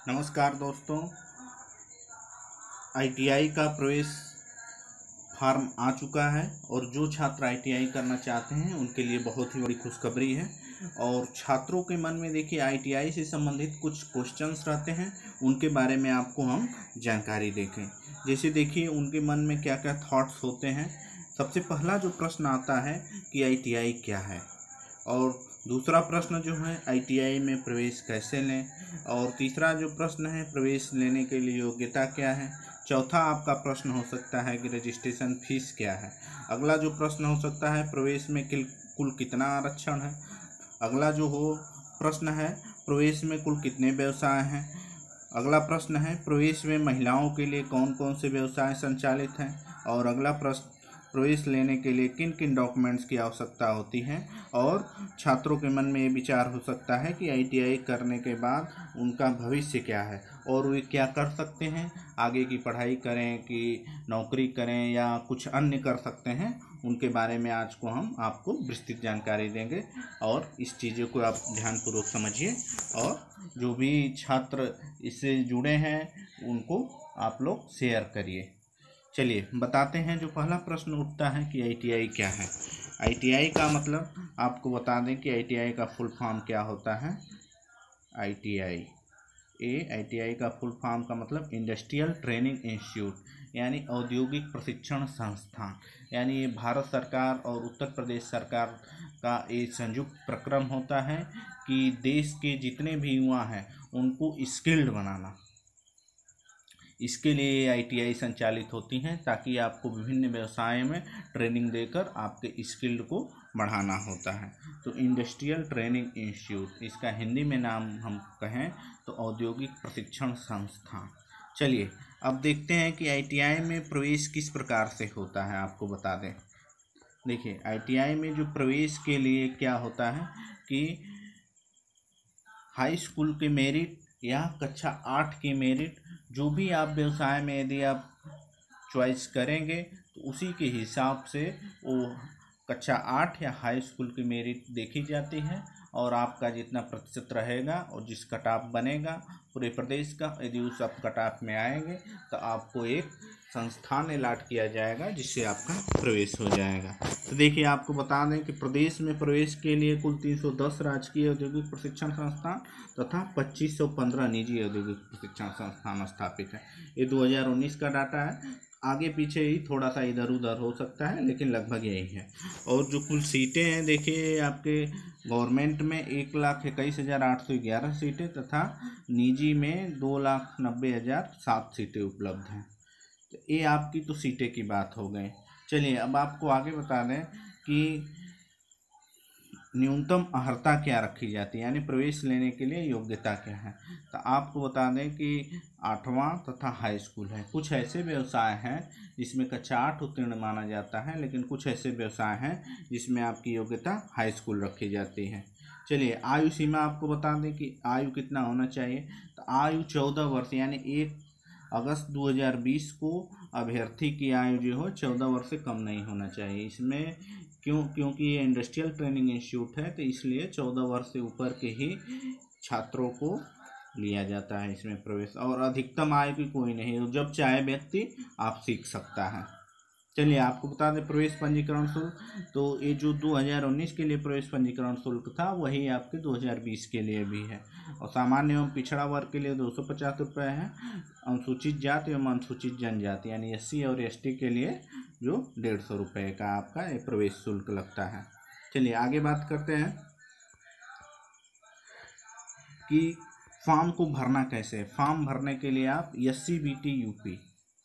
नमस्कार दोस्तों, आईटीआई का प्रवेश फार्म आ चुका है और जो छात्र आईटीआई करना चाहते हैं उनके लिए बहुत ही बड़ी खुशखबरी है। और छात्रों के मन में देखिए आईटीआई से संबंधित कुछ क्वेश्चंस रहते हैं, उनके बारे में आपको हम जानकारी देखें। जैसे देखिए उनके मन में क्या क्या थॉट्स होते हैं। सबसे पहला जो प्रश्न आता है कि आईटीआई क्या है, और दूसरा प्रश्न जो है आईटीआई में प्रवेश कैसे लें, और तीसरा जो प्रश्न है प्रवेश लेने के लिए योग्यता क्या है। चौथा आपका प्रश्न हो सकता है कि रजिस्ट्रेशन फीस क्या है। अगला जो प्रश्न हो सकता है प्रवेश में कुल कितना आरक्षण है। अगला जो हो प्रश्न है प्रवेश में कुल कितने व्यवसाय हैं। अगला प्रश्न है प्रवेश में महिलाओं के लिए कौन कौन से व्यवसाय संचालित हैं। और अगला प्रश्न प्रवेश लेने के लिए किन किन डॉक्यूमेंट्स की आवश्यकता होती है। और छात्रों के मन में ये विचार हो सकता है कि आईटीआई करने के बाद उनका भविष्य क्या है और वे क्या कर सकते हैं, आगे की पढ़ाई करें कि नौकरी करें या कुछ अन्य कर सकते हैं। उनके बारे में आज को हम आपको विस्तृत जानकारी देंगे और इस चीज़ों को आप ध्यानपूर्वक समझिए, और जो भी छात्र इससे जुड़े हैं उनको आप लोग शेयर करिए। चलिए बताते हैं। जो पहला प्रश्न उठता है कि आईटीआई क्या है। आईटीआई का मतलब आपको बता दें कि आईटीआई का फुल फॉर्म क्या होता है। आईटीआई का फुल फॉर्म का मतलब इंडस्ट्रियल ट्रेनिंग इंस्टीट्यूट, यानी औद्योगिक प्रशिक्षण संस्थान। यानी ये भारत सरकार और उत्तर प्रदेश सरकार का एक संयुक्त प्रक्रम होता है कि देश के जितने भी युवा हैं उनको स्किल्ड बनाना। इसके लिए आईटीआई संचालित होती हैं ताकि आपको विभिन्न व्यवसायों में ट्रेनिंग देकर आपके स्किल्ड को बढ़ाना होता है। तो इंडस्ट्रियल ट्रेनिंग इंस्टीट्यूट, इसका हिंदी में नाम हम कहें तो औद्योगिक प्रशिक्षण संस्थान। चलिए अब देखते हैं कि आईटीआई में प्रवेश किस प्रकार से होता है। आपको बता दें, देखिए आईटीआई में जो प्रवेश के लिए क्या होता है कि हाई स्कूल के मेरिट या कक्षा 8 की मेरिट, जो भी आप व्यवसाय में यदि आप चॉइस करेंगे तो उसी के हिसाब से वो कक्षा 8 या हाई स्कूल की मेरिट देखी जाती है। और आपका जितना प्रतिशत रहेगा और जिस कट ऑफ बनेगा पूरे प्रदेश का, यदि उस आप कट ऑफ में आएंगे तो आपको एक संस्थान अलॉट किया जाएगा जिससे आपका प्रवेश हो जाएगा। तो देखिए आपको बता दें कि प्रदेश में प्रवेश के लिए कुल 310 राजकीय औद्योगिक प्रशिक्षण संस्थान तथा 2515 निजी औद्योगिक प्रशिक्षण संस्थान स्थापित है। ये 2019 का डाटा है, आगे पीछे ही थोड़ा सा इधर उधर हो सकता है लेकिन लगभग यही है। और जो कुल सीटें हैं देखिए आपके गवर्नमेंट में 1,21,811 सीटें तथा निजी में 2,90,007 सीटें उपलब्ध हैं। तो ये आपकी तो सीटें की बात हो गई। चलिए अब आपको आगे बता दें कि न्यूनतम अर्हता क्या रखी जाती है, यानी प्रवेश लेने के लिए योग्यता क्या है। तो आपको बता दें कि 8वां तथा हाई स्कूल है। कुछ ऐसे व्यवसाय हैं जिसमें कक्षा 8 उत्तीर्ण माना जाता है, लेकिन कुछ ऐसे व्यवसाय हैं जिसमें आपकी योग्यता हाई स्कूल रखी जाती है। चलिए आयु सीमा आपको बता दें कि आयु कितना होना चाहिए। तो आयु 14 वर्ष, यानी 1 अगस्त 2020 को अभ्यर्थी की आयु जो हो 14 वर्ष से कम नहीं होना चाहिए। इसमें क्योंकि ये इंडस्ट्रियल ट्रेनिंग इंस्टीट्यूट है तो इसलिए 14 वर्ष से ऊपर के ही छात्रों को लिया जाता है इसमें प्रवेश। और अधिकतम आयु की कोई नहीं, जब चाहे व्यक्ति आप सीख सकता है। चलिए आपको बता दें प्रवेश पंजीकरण शुल्क। तो ये जो 2019 के लिए प्रवेश पंजीकरण शुल्क था वही आपके 2020 के लिए भी है। और सामान्य एवं पिछड़ा वर्ग के लिए 250 रुपये है। अनुसूचित जाति एवं अनुसूचित जनजाति यानी SC और ST के लिए जो 150 रुपये का आपका ये प्रवेश शुल्क लगता है। चलिए आगे बात करते हैं कि फॉर्म को भरना कैसे। फॉर्म भरने के लिए आप SCBT UP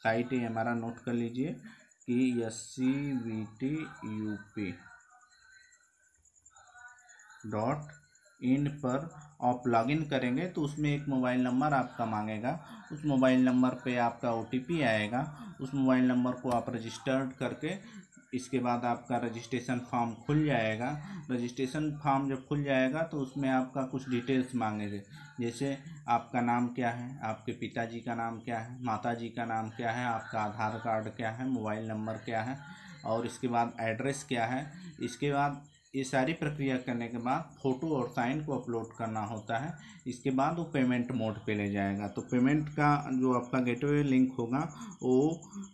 साइट है हमारा, नोट कर लीजिए कि SCBTUP.in पर आप लॉगिन करेंगे तो उसमें एक मोबाइल नंबर आपका मांगेगा। उस मोबाइल नंबर पे आपका OTP आएगा। उस मोबाइल नंबर को आप रजिस्टर्ड करके इसके बाद आपका रजिस्ट्रेशन फॉर्म खुल जाएगा। रजिस्ट्रेशन फॉर्म जब खुल जाएगा तो उसमें आपका कुछ डिटेल्स मांगेंगे, जैसे आपका नाम क्या है, आपके पिताजी का नाम क्या है, माताजी का नाम क्या है, आपका आधार कार्ड क्या है, मोबाइल नंबर क्या है, और इसके बाद एड्रेस क्या है। इसके बाद ये सारी प्रक्रिया करने के बाद फ़ोटो और साइन को अपलोड करना होता है। इसके बाद वो पेमेंट मोड पे ले जाएगा। तो पेमेंट का जो आपका गेटवे लिंक होगा वो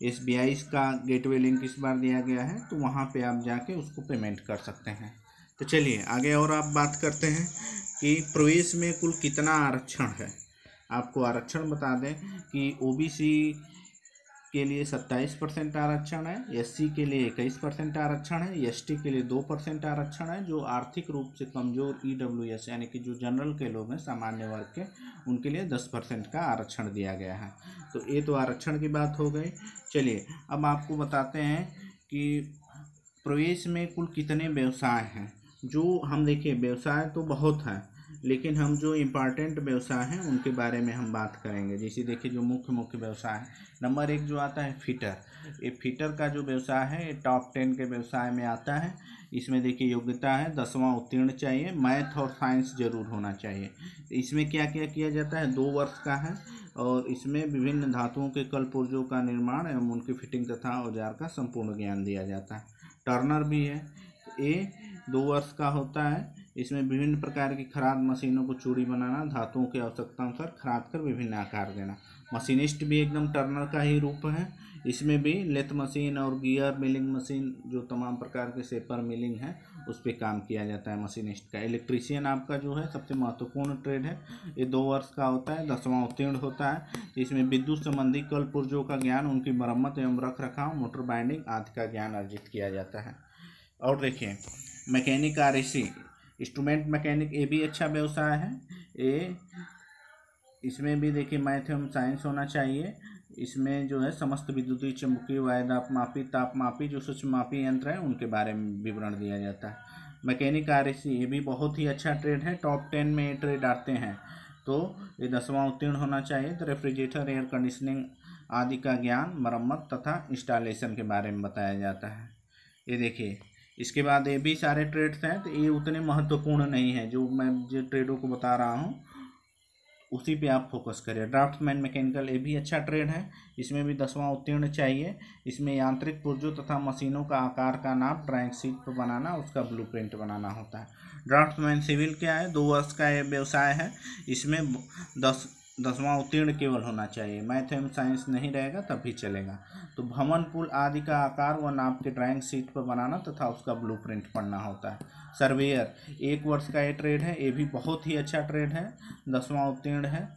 SBI का गेटवे लिंक इस बार दिया गया है, तो वहाँ पे आप जाके उसको पेमेंट कर सकते हैं। तो चलिए आगे और आप बात करते हैं कि प्रवेश में कुल कितना आरक्षण है। आपको आरक्षण बता दें कि OBC के लिए 27% आरक्षण है, SC के लिए 21% आरक्षण है, ST के लिए 2% आरक्षण है, जो आर्थिक रूप से कमज़ोर EWS यानी कि जो जनरल के लोग हैं, सामान्य वर्ग के, उनके लिए 10% का आरक्षण दिया गया है। तो ये तो आरक्षण की बात हो गई। चलिए अब आपको बताते हैं कि प्रवेश में कुल कितने व्यवसाय हैं। जो हम देखिए व्यवसाय तो बहुत हैं, लेकिन हम जो इम्पॉर्टेंट व्यवसाय हैं उनके बारे में हम बात करेंगे। जैसे देखिए जो मुख्य व्यवसाय है, नंबर 1 जो आता है फिटर। ये फिटर का जो व्यवसाय है ये टॉप 10 के व्यवसाय में आता है। इसमें देखिए योग्यता है 10वां उत्तीर्ण चाहिए, मैथ और साइंस जरूर होना चाहिए। इसमें क्या क्या किया जाता है, 2 वर्ष का है और इसमें विभिन्न धातुओं के कल पुर्जों का निर्माण एवं उनकी फिटिंग तथा औजार का संपूर्ण ज्ञान दिया जाता है। टर्नर भी है, ये 2 वर्ष का होता है। इसमें विभिन्न प्रकार की खराद मशीनों को चूड़ी बनाना, धातुओं की आवश्यकता अनुसार खराद कर विभिन्न आकार देना। मशीनिस्ट भी एकदम टर्नर का ही रूप है। इसमें भी लेथ मशीन और गियर मिलिंग मशीन, जो तमाम प्रकार के सेपर मिलिंग है, उस पर काम किया जाता है मशीनिस्ट का। इलेक्ट्रीशियन आपका जो है सबसे महत्वपूर्ण ट्रेड है। ये 2 वर्ष का होता है, 10वां उत्तीर्ण होता है। इसमें विद्युत संबंधी कल पुर्जों का ज्ञान, उनकी मरम्मत एवं रख रखाव, मोटर बाइंडिंग आदि का ज्ञान अर्जित किया जाता है। और देखिए मैकेनिक RAC इंस्ट्रूमेंट मैकेनिक, ये भी अच्छा व्यवसाय है। ये इसमें भी देखिए मैथ एवं साइंस होना चाहिए। इसमें जो है समस्त विद्युतीय, चुंबकीय, वायुदापमापी, तापमापी, जो सूक्ष्ममापी यंत्र हैं उनके बारे में विवरण दिया जाता है। मैकेनिक RAC ये भी बहुत ही अच्छा ट्रेड है, टॉप 10 में ये ट्रेड आते हैं। तो ये 10वां उत्तीर्ण होना चाहिए। तो रेफ्रिजरेटर, एयर कंडीशनिंग आदि का ज्ञान, मरम्मत तथा इंस्टॉलेशन के बारे में बताया जाता है। ये देखिए इसके बाद ये भी सारे ट्रेड्स हैं, तो ये उतने महत्वपूर्ण नहीं है। जो मैं जो ट्रेडों को बता रहा हूँ उसी पे आप फोकस करिए। ड्राफ्ट्समैन मैकेनिकल, ये भी अच्छा ट्रेड है। इसमें भी 10वां उत्तीर्ण चाहिए। इसमें यांत्रिक पुर्जों तथा मशीनों का आकार का नाप ड्राइंग शीट पर बनाना, उसका ब्लूप्रिंट बनाना होता है। ड्राफ्ट्समैन सिविल क्या है, 2 वर्ष का ये व्यवसाय है। इसमें 10वां उत्तीर्ण केवल होना चाहिए, मैथ एवं साइंस नहीं रहेगा तब भी चलेगा। तो भवन, पुल आदि का आकार व नाप के ड्राइंग शीट पर बनाना तथा उसका ब्लूप्रिंट पढ़ना होता है। सर्वेयर 1 वर्ष का ये ट्रेड है, ये भी बहुत ही अच्छा ट्रेड है, 10वां उत्तीर्ण है।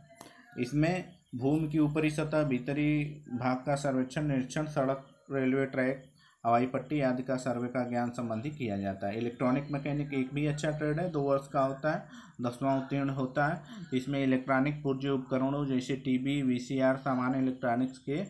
इसमें भूमि की ऊपरी सतह, भीतरी भाग का सर्वेक्षण, निरीक्षण, सड़क, रेलवे ट्रैक, हवाई पट्टी आदि का सर्वे का ज्ञान संबंधी किया जाता है। इलेक्ट्रॉनिक मैकेनिक एक भी अच्छा ट्रेड है, 2 वर्ष का होता है, 10वां उत्तीर्ण होता है। इसमें इलेक्ट्रॉनिक पुर्जे उपकरणों जैसे टीवी, VCR, सामान्य इलेक्ट्रॉनिक्स के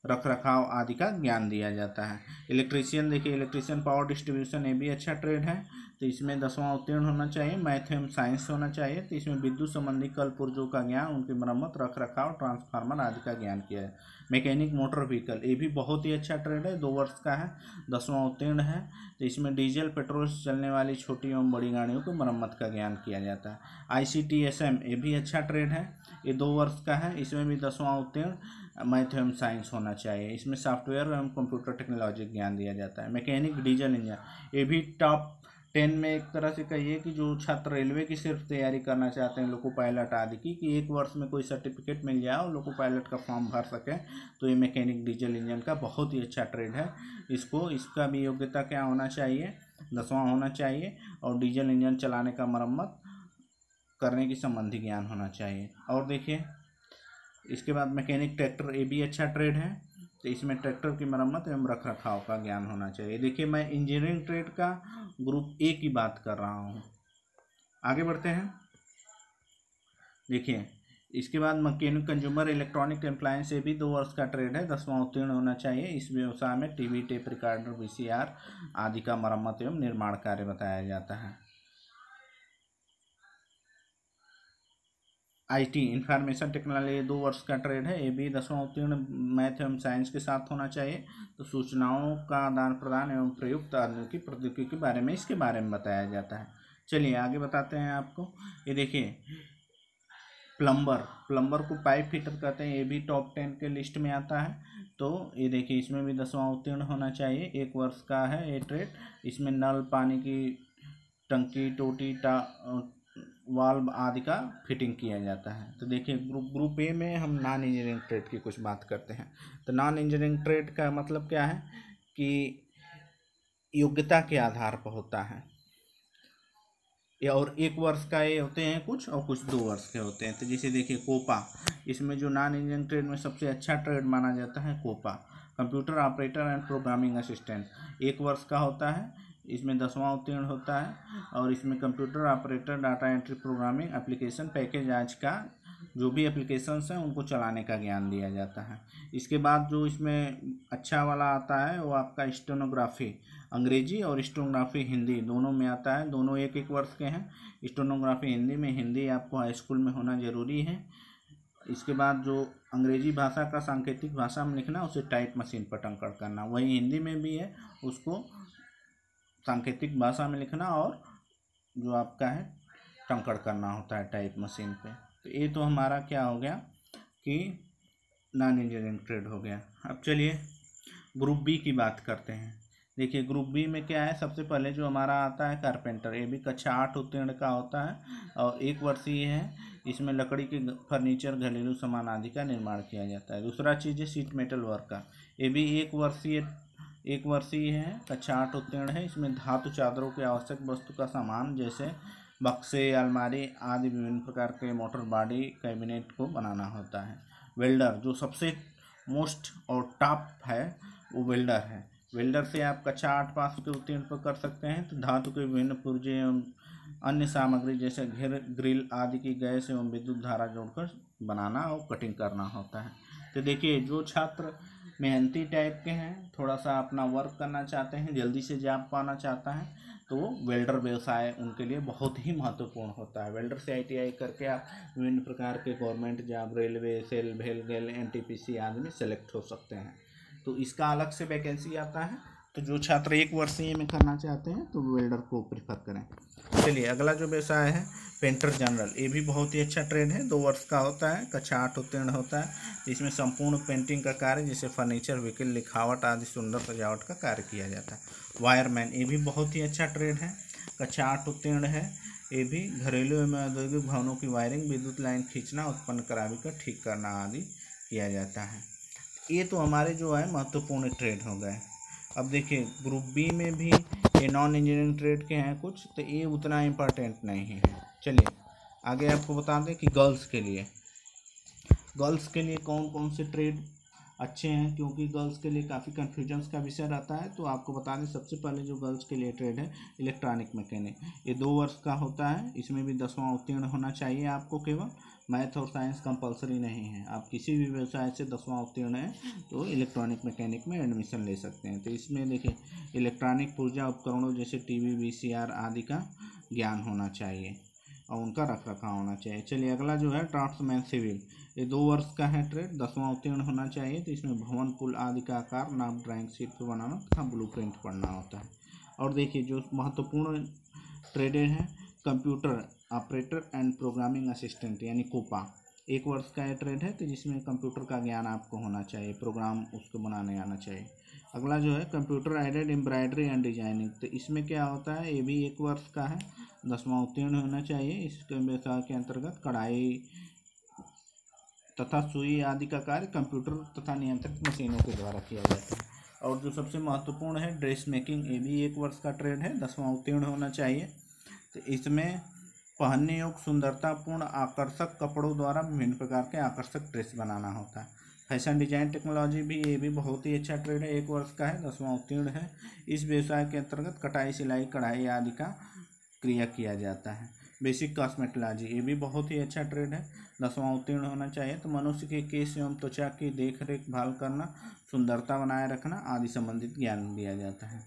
रख रखाव आदि का ज्ञान दिया जाता है। इलेक्ट्रीशियन देखिए, इलेक्ट्रीशियन पावर डिस्ट्रीब्यूशन, ये भी अच्छा ट्रेड है। तो इसमें 10वां उत्तीर्ण होना चाहिए, मैथ एवं साइंस होना चाहिए। तो इसमें विद्युत संबंधी कल पुर्जों का ज्ञान, उनकी मरम्मत, रख रखाव, ट्रांसफार्मर आदि का ज्ञान किया है। मैकेनिक मोटर व्हीकल, ये भी बहुत ही अच्छा ट्रेड है, 2 वर्ष का है, 10वां उत्तीर्ण है। तो इसमें डीजल पेट्रोल से चलने वाली छोटी एवं बड़ी गाड़ियों को मरम्मत का ज्ञान किया जाता है। ICTSM, ये भी अच्छा ट्रेड है, ये 2 वर्ष का है। इसमें भी 10वां उत्तीर्ण, मैथ एवं साइंस होना चाहिए। इसमें सॉफ्टवेयर एवं कंप्यूटर टेक्नोलॉजी ज्ञान दिया जाता है। मैकेनिक डीजल इंजन, ये भी टॉप 10 में एक तरह से कहिए कि जो छात्र रेलवे की सिर्फ तैयारी करना चाहते हैं, लोको पायलट आदि की, कि 1 वर्ष में कोई सर्टिफिकेट मिल जाए और लोको पायलट का फॉर्म भर सकें, तो ये मैकेनिक डीजल इंजन का बहुत ही अच्छा ट्रेड है। इसका भी योग्यता क्या होना चाहिए, 10वां होना चाहिए, और डीजल इंजन चलाने का, मरम्मत करने की संबंधी ज्ञान होना चाहिए। और देखिए इसके बाद मैकेनिक ट्रैक्टर, ये भी अच्छा ट्रेड है। तो इसमें ट्रैक्टर की मरम्मत एवं रख रखाव का ज्ञान होना चाहिए। देखिए मैं इंजीनियरिंग ट्रेड का ग्रुप A की बात कर रहा हूँ। आगे बढ़ते हैं। देखिए इसके बाद मैकेनिक कंज्यूमर इलेक्ट्रॉनिक एप्लायंस, ये भी 2 वर्ष का ट्रेड है, 10वां उत्तीर्ण होना चाहिए। इस व्यवसाय में टीवी, टेप रिकॉर्डर, VCR आदि का मरम्मत एवं निर्माण कार्य बताया जाता है। IT इंफॉर्मेशन टेक्नोलॉजी, 2 वर्ष का ट्रेड है, ये भी 10वां उत्तीर्ण, मैथ एवं साइंस के साथ होना चाहिए। तो सूचनाओं का आदान प्रदान एवं प्रयुक्त की प्रौद्योगिकी के बारे में, इसके बारे में बताया जाता है। चलिए आगे बताते हैं आपको। ये देखिए प्लम्बर को पाइप फिटर कहते हैं, ये भी टॉप 10 के लिस्ट में आता है। तो ये देखिए इसमें भी 10वां उत्तीर्ण होना चाहिए, 1 वर्ष का है ये ट्रेड। इसमें नल, पानी की टंकी, टोटी, वाल्व आदि का फिटिंग किया जाता है। तो देखिए ग्रुप ए में हम नॉन इंजीनियरिंग ट्रेड की कुछ बात करते हैं। तो नॉन इंजीनियरिंग ट्रेड का मतलब क्या है कि योग्यता के आधार पर होता है, और 1 वर्ष का ये होते हैं कुछ, और कुछ 2 वर्ष के होते हैं। तो जैसे देखिए कोपा, इसमें जो नॉन इंजीनियरिंग ट्रेड में सबसे अच्छा ट्रेड माना जाता है COPA, computer operator and programming assistant. 1 वर्ष का होता है, इसमें 10वां उत्तीर्ण होता है, और इसमें computer operator, data entry, programming, application, package आज का जो भी एप्लीकेशंस हैं उनको चलाने का ज्ञान दिया जाता है। इसके बाद जो इसमें अच्छा वाला आता है वो आपका स्टेनोग्राफी, अंग्रेजी और स्टेनोग्राफी हिंदी दोनों में आता है। दोनों 1-1 वर्ष के हैं। स्टेनोग्राफी हिंदी में, हिंदी आपको हाई स्कूल में होना ज़रूरी है। इसके बाद जो अंग्रेजी भाषा का सांकेतिक भाषा में लिखना, उसे टाइप मशीन पर टंकड़ करना। वही हिंदी में भी है, उसको सांकेतिक भाषा में लिखना और जो आपका है टंकड़ करना होता है टाइप मशीन पे। तो ये तो हमारा क्या हो गया कि नॉन इंजीनियरिंग ट्रेड हो गया। अब चलिए ग्रुप बी की बात करते हैं। देखिए ग्रुप बी में क्या है, सबसे पहले जो हमारा आता है कारपेंटर। ये भी कक्षा 8 उत्तीर्ण का होता है और 1 वर्षीय है। इसमें लकड़ी के फर्नीचर, घरेलू सामान आदि का निर्माण किया जाता है। दूसरा चीज़ है शीट मेटल वर्कर। ये भी 1 वर्षीय है, कक्षा 8 उत्तीर्ण है। इसमें धातु चादरों के आवश्यक वस्तु का सामान जैसे बक्से, अलमारी आदि विभिन्न प्रकार के मोटर बॉडी कैबिनेट को बनाना होता है। वेल्डर, जो सबसे मोस्ट और टॉप है वो वेल्डर है। वेल्डर से आप कक्षा 8 पास के उत्तीर्ण पर कर सकते हैं। तो धातु के विभिन्न पुर्जे एवं अन्य सामग्री जैसे ग्रिल आदि की गैस एवं विद्युत धारा जोड़कर बनाना और कटिंग करना होता है। तो देखिए जो छात्र मेहनती टाइप के हैं, थोड़ा सा अपना वर्क करना चाहते हैं, जल्दी से जॉब पाना चाहता है, तो वेल्डर व्यवसाय उनके लिए बहुत ही महत्वपूर्ण होता है। वेल्डर से ITI करके आप विभिन्न प्रकार के गवर्नमेंट जॉब, रेलवे, सेल, भेल, NTPC आदि में सेलेक्ट हो सकते हैं। तो इसका अलग से वैकेंसी आता है। तो जो छात्र 1 वर्षीय में करना चाहते हैं तो वेल्डर को प्रेफर करें। चलिए अगला जो व्यवसाय है पेंटर जनरल। ये भी बहुत ही अच्छा ट्रेड है। 2 वर्ष का होता है, कक्षा 8 उत्तीर्ण होता है। इसमें संपूर्ण पेंटिंग का कार्य जैसे फर्नीचर, व्हीकल, लिखावट आदि सुंदर सजावट का कार्य किया जाता है। वायरमैन, ये भी बहुत ही अच्छा ट्रेड है, कक्षा 8 उत्तीर्ण है। ये भी घरेलू एवं औद्योगिक भवनों की वायरिंग, विद्युत लाइन खींचना, उत्पन्न करावी का ठीक करना आदि किया जाता है। ये तो हमारे जो है महत्वपूर्ण ट्रेड हो गए। अब देखिए ग्रुप बी में भी ये नॉन इंजीनियरिंग ट्रेड के हैं कुछ, तो ये उतना इम्पोर्टेंट नहीं है। चलिए आगे आपको बता दें कि गर्ल्स के लिए कौन कौन से ट्रेड अच्छे हैं, क्योंकि गर्ल्स के लिए काफ़ी कन्फ्यूजन्स का विषय रहता है। तो आपको बता दें सबसे पहले जो गर्ल्स के लिए ट्रेड है इलेक्ट्रॉनिक मैकेनिक। ये 2 वर्ष का होता है। इसमें भी 10वां उत्तीर्ण होना चाहिए आपको। केवल मैथ और साइंस कंपलसरी नहीं है। आप किसी भी व्यवसाय से 10वां उत्तीर्ण है तो इलेक्ट्रॉनिक मैकेनिक में एडमिशन ले सकते हैं। तो इसमें देखिए इलेक्ट्रॉनिक पुर्जा उपकरणों जैसे TV, VCR आदि का ज्ञान होना चाहिए और उनका रख रखाव होना चाहिए। चलिए अगला जो है ड्राफ्ट्समैन सिविल। ये 2 वर्ष का है ट्रेड, 10वां उत्तीर्ण होना चाहिए। तो इसमें भवन, पुल आदि का आकार, नाप, ड्राइंग शीट पर बनाना तथा ब्लूप्रिंट पढ़ना होता है। और देखिए जो महत्वपूर्ण ट्रेड है computer operator and programming assistant यानी कोपा। 1 वर्ष का ये ट्रेड है, तो जिसमें कंप्यूटर का ज्ञान आपको होना चाहिए, प्रोग्राम उसको बनाने आना चाहिए। अगला जो है computer aided embroidery and designing. तो इसमें क्या होता है, ये भी 1 वर्ष का है, 10वां उत्तीर्ण होना चाहिए। इसके व्यवसाय के अंतर्गत कढ़ाई तथा सुई आदि का कार्य कंप्यूटर तथा नियंत्रित मशीनों के द्वारा किया जाता है। और जो सबसे महत्वपूर्ण है ड्रेस मेकिंग, ये भी 1 वर्ष का ट्रेड है, 10वां उत्तीर्ण होना चाहिए। तो इसमें पहनने योग्य सुंदरतापूर्ण आकर्षक कपड़ों द्वारा विभिन्न प्रकार के आकर्षक ड्रेस बनाना होता है। फैशन डिजाइन टेक्नोलॉजी भी, ये भी बहुत ही अच्छा ट्रेड है, 1 वर्ष का है, 10वां उत्तीर्ण है। इस व्यवसाय के अंतर्गत कटाई, सिलाई, कढ़ाई आदि का क्रिया किया जाता है। बेसिक कॉस्मेटोलॉजी, ये भी बहुत ही अच्छा ट्रेड है, 10वां उत्तीर्ण होना चाहिए। तो मनुष्य के केश एवं त्वचा की देख रेख भाल करना, सुंदरता बनाए रखना आदि संबंधित ज्ञान दिया जाता है।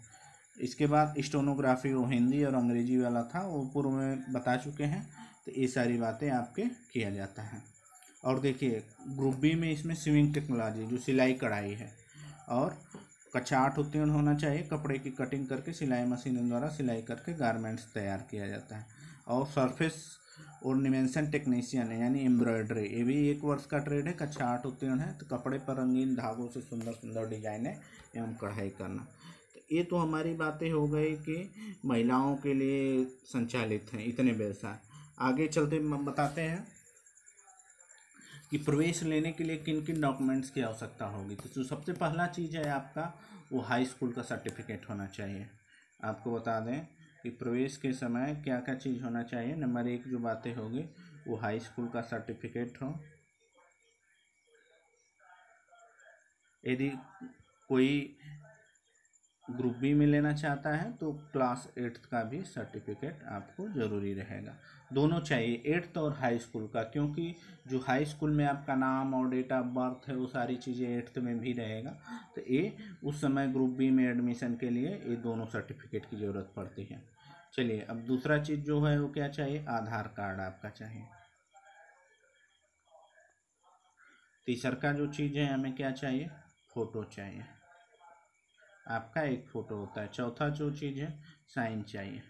इसके बाद स्टेनोग्राफी, वो हिंदी और अंग्रेजी वाला था, वो पूर्व में बता चुके हैं। तो ये सारी बातें आपके किया जाता है। और देखिए ग्रुप बी में इसमें स्विंग टेक्नोलॉजी जो सिलाई कढ़ाई है, और कक्षा 8 उत्तीर्ण होना चाहिए। कपड़े की कटिंग करके सिलाई मशीनों द्वारा सिलाई करके गारमेंट्स तैयार किया जाता है। और सरफेस ऑर्नामेंटेशन टेक्नीशियन यानी एम्ब्रॉयडरी, ये भी 1 वर्ष का ट्रेड है, कक्षा 8 उत्तीर्ण है। तो कपड़े पर रंगीन धागों से सुंदर सुंदर डिजाइनें एवं कढ़ाई करना। तो ये तो हमारी बातें हो गई कि महिलाओं के लिए संचालित हैं इतने व्यवसाय। आगे चलते हम बताते हैं कि प्रवेश लेने के लिए किन किन डॉक्यूमेंट्स की आवश्यकता होगी। तो जो सबसे पहला चीज़ है आपका, वो हाई स्कूल का सर्टिफिकेट होना चाहिए। आपको बता दें कि प्रवेश के समय क्या क्या चीज़ होना चाहिए। नंबर 1 जो बातें होगी वो हाई स्कूल का सर्टिफिकेट हो। यदि कोई ग्रुप बी में लेना चाहता है तो क्लास 8th का भी सर्टिफिकेट आपको ज़रूरी रहेगा। दोनों चाहिए, 8th और हाई स्कूल का, क्योंकि जो हाई स्कूल में आपका नाम और डेट ऑफ बर्थ है वो सारी चीज़ें 8th में भी रहेगा। तो ये उस समय ग्रुप बी में एडमिशन के लिए ये दोनों सर्टिफिकेट की ज़रूरत पड़ती है। चलिए, अब दूसरा चीज़ जो है वो क्या चाहिए, आधार कार्ड आपका चाहिए। तीसरा का जो चीज़ है हमें क्या चाहिए, फ़ोटो चाहिए, आपका एक फ़ोटो होता है। चौथा जो चीज़ है साइन चाहिए।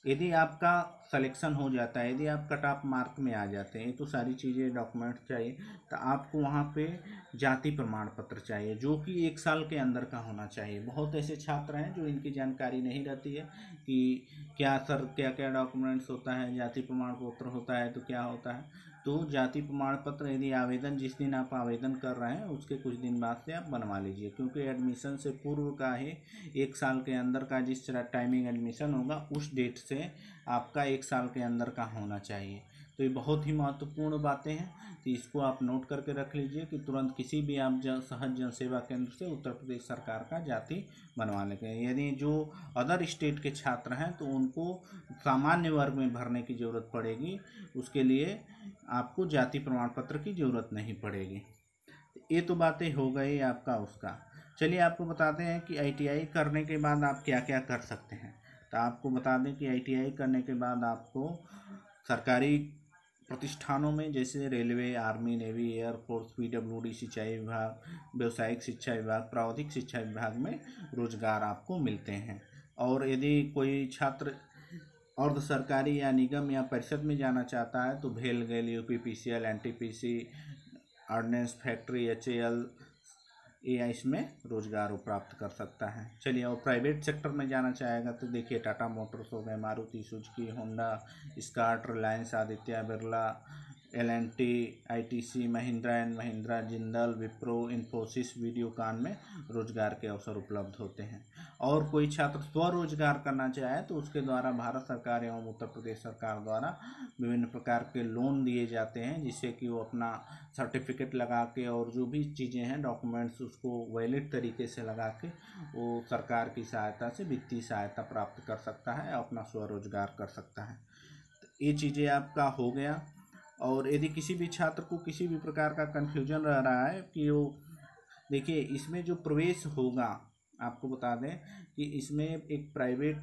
यदि आपका सिलेक्शन हो जाता है, यदि आप कट ऑफ मार्क में आ जाते हैं, तो सारी चीज़ें डॉक्यूमेंट चाहिए। तो आपको वहाँ पे जाति प्रमाण पत्र चाहिए जो कि 1 साल के अंदर का होना चाहिए। बहुत ऐसे छात्र हैं जो इनकी जानकारी नहीं रहती है कि क्या सर क्या क्या डॉक्यूमेंट्स होता है, जाति प्रमाण पत्र होता है तो क्या होता है। तो जाति प्रमाण पत्र यदि आवेदन जिस दिन आप आवेदन कर रहे हैं उसके कुछ दिन बाद से आप बनवा लीजिए, क्योंकि एडमिशन से पूर्व का ही 1 साल के अंदर का जिस टाइमिंग एडमिशन होगा उस डेट से आपका 1 साल के अंदर का होना चाहिए। तो ये बहुत ही महत्वपूर्ण बातें हैं, तो इसको आप नोट करके रख लीजिए कि तुरंत किसी भी आप सहज जन सेवा केंद्र से उत्तर प्रदेश सरकार का जाति बनवा लेंगे। यदि जो अदर स्टेट के छात्र हैं तो उनको सामान्य वर्ग में भरने की ज़रूरत पड़ेगी, उसके लिए आपको जाति प्रमाण पत्र की ज़रूरत नहीं पड़ेगी। ये तो बातें हो गई आपका उसका। चलिए आपको बताते हैं कि ITI करने के बाद आप क्या क्या कर सकते हैं। तो आपको बता दें कि ITI करने के बाद आपको सरकारी प्रतिष्ठानों में जैसे railway, army, navy, air force, PWD, सिंचाई विभाग, व्यावसायिक शिक्षा विभाग, प्रावधिक शिक्षा विभाग में रोजगार आपको मिलते हैं। और यदि कोई छात्र अर्ध सरकारी या निगम या परिषद में जाना चाहता है तो भेल, गेल, UPPCL, NTPC, ordnance factory, HAL, ये इसमें रोजगार वो प्राप्त कर सकता है। चलिए, और प्राइवेट सेक्टर में जाना चाहेगा तो देखिए टाटा मोटर्स हो गए, Maruti Suzuki, Honda, Skoda, Reliance, Aditya Birla, L&T, ITC, Mahindra and Mahindra, Jindal, Wipro, Infosys, Videocon में रोजगार के अवसर उपलब्ध होते हैं। और कोई छात्र स्वरोजगार करना चाहे तो उसके द्वारा भारत सरकार एवं उत्तर प्रदेश सरकार द्वारा विभिन्न प्रकार के लोन दिए जाते हैं, जिससे कि वो अपना सर्टिफिकेट लगा के और जो भी चीज़ें हैं डॉक्यूमेंट्स उसको वैलिड तरीके से लगा के वो सरकार की सहायता से वित्तीय सहायता प्राप्त कर सकता है, अपना स्वरोजगार कर सकता है। तो ये चीज़ें आपका हो गया। और यदि किसी भी छात्र को किसी भी प्रकार का कन्फ्यूजन रह रहा है कि वो देखिए इसमें जो प्रवेश होगा, आपको बता दें कि इसमें एक प्राइवेट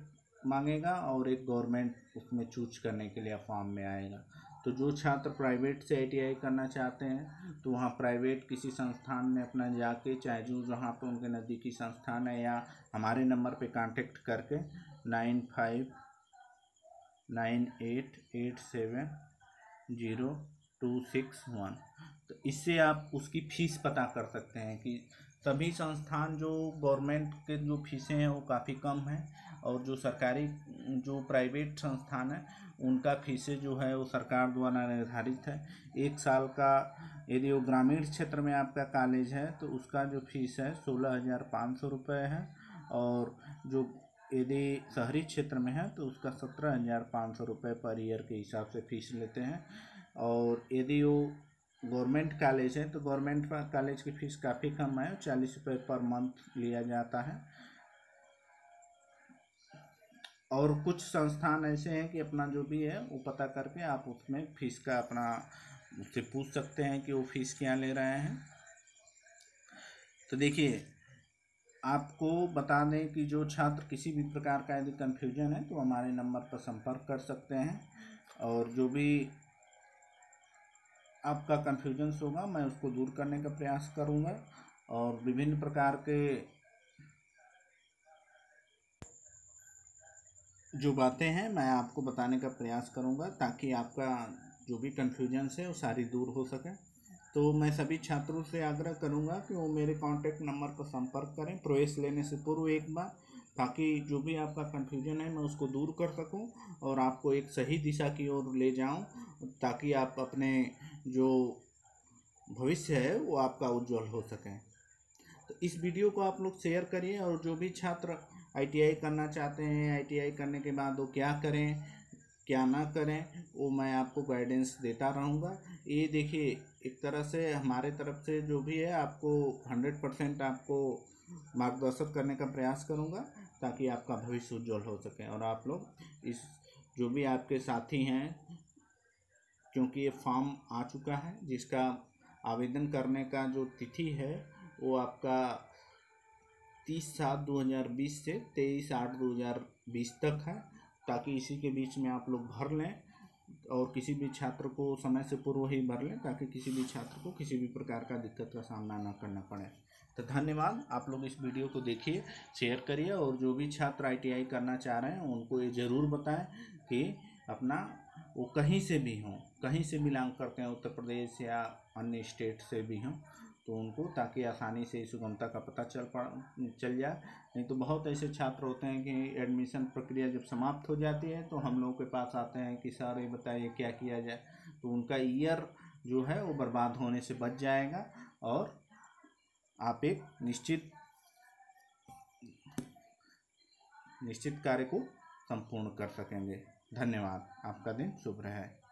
मांगेगा और एक गवर्नमेंट उसमें चूज करने के लिए फॉर्म में आएगा। तो जो छात्र प्राइवेट से ITI करना चाहते हैं तो वहाँ प्राइवेट किसी संस्थान में अपना जाके, चाहे जो जहाँ पर उनके नज़दीकी संस्थान है, या हमारे नंबर पे कांटेक्ट करके 9598870261, तो इससे आप उसकी फ़ीस पता कर सकते हैं कि सभी संस्थान जो गवर्नमेंट के जो फीसें हैं वो काफ़ी कम हैं, और जो सरकारी जो प्राइवेट संस्थान है उनका फीसें जो है वो सरकार द्वारा निर्धारित है। 1 साल का यदि वो ग्रामीण क्षेत्र में आपका कॉलेज है तो उसका जो फीस है 16,500 रुपये है, और जो यदि शहरी क्षेत्र में है तो उसका 17,500 रुपये पर ईयर के हिसाब से फीस लेते हैं। और यदि वो गवर्नमेंट कॉलेज है तो गवर्नमेंट कॉलेज की फ़ीस काफ़ी कम है, 40 रुपये पर मंथ लिया जाता है। और कुछ संस्थान ऐसे हैं कि अपना जो भी है वो पता करके आप उसमें फ़ीस का अपना उससे पूछ सकते हैं कि वो फ़ीस क्या ले रहे हैं। तो देखिए, आपको बता दें कि जो छात्र किसी भी प्रकार का यदि कन्फ्यूजन है तो हमारे नंबर पर संपर्क कर सकते हैं, और जो भी आपका कन्फ्यूजन्स होगा मैं उसको दूर करने का प्रयास करूंगा, और विभिन्न प्रकार के जो बातें हैं मैं आपको बताने का प्रयास करूंगा ताकि आपका जो भी कन्फ्यूजन्स है वो सारी दूर हो सके। तो मैं सभी छात्रों से आग्रह करूंगा कि वो मेरे कांटेक्ट नंबर पर संपर्क करें प्रवेश लेने से पूर्व एक बार, ताकि जो भी आपका कन्फ्यूजन है मैं उसको दूर कर सकूं और आपको एक सही दिशा की ओर ले जाऊं, ताकि आप अपने जो भविष्य है वो आपका उज्जवल हो सके। तो इस वीडियो को आप लोग शेयर करिए, और जो भी छात्र आईटीआई करना चाहते हैं, आईटीआई करने के बाद वो क्या करें क्या ना करें, वो मैं आपको गाइडेंस देता रहूँगा। ये देखिए, एक तरह से हमारे तरफ से जो भी है आपको 100% आपको मार्गदर्शन करने का प्रयास करूँगा, ताकि आपका भविष्य उज्जवल हो सके। और आप लोग इस जो भी आपके साथी हैं, क्योंकि ये फॉर्म आ चुका है जिसका आवेदन करने का जो तिथि है वो आपका 30/7/2020 से 23/8/2020 तक है, ताकि इसी के बीच में आप लोग भर लें, और किसी भी छात्र को समय से पूर्व ही भर लें, ताकि किसी भी छात्र को किसी भी प्रकार का दिक्कत का सामना ना करना पड़े। तो धन्यवाद। आप लोग इस वीडियो को देखिए, शेयर करिए, और जो भी छात्र आईटीआई करना चाह रहे हैं उनको ये ज़रूर बताएं कि अपना वो कहीं से भी हों, कहीं से बिलोंग करते हैं, उत्तर प्रदेश या अन्य स्टेट से भी हों, तो उनको ताकि आसानी से सुगमता का पता चल जाए। नहीं तो बहुत ऐसे छात्र होते हैं कि एडमिशन प्रक्रिया जब समाप्त हो जाती है तो हम लोगों के पास आते हैं कि सर ये बताइए क्या किया जाए, तो उनका ईयर जो है वो बर्बाद होने से बच जाएगा, और आप एक निश्चित कार्य को संपूर्ण कर सकेंगे। धन्यवाद। आपका दिन शुभ रहे।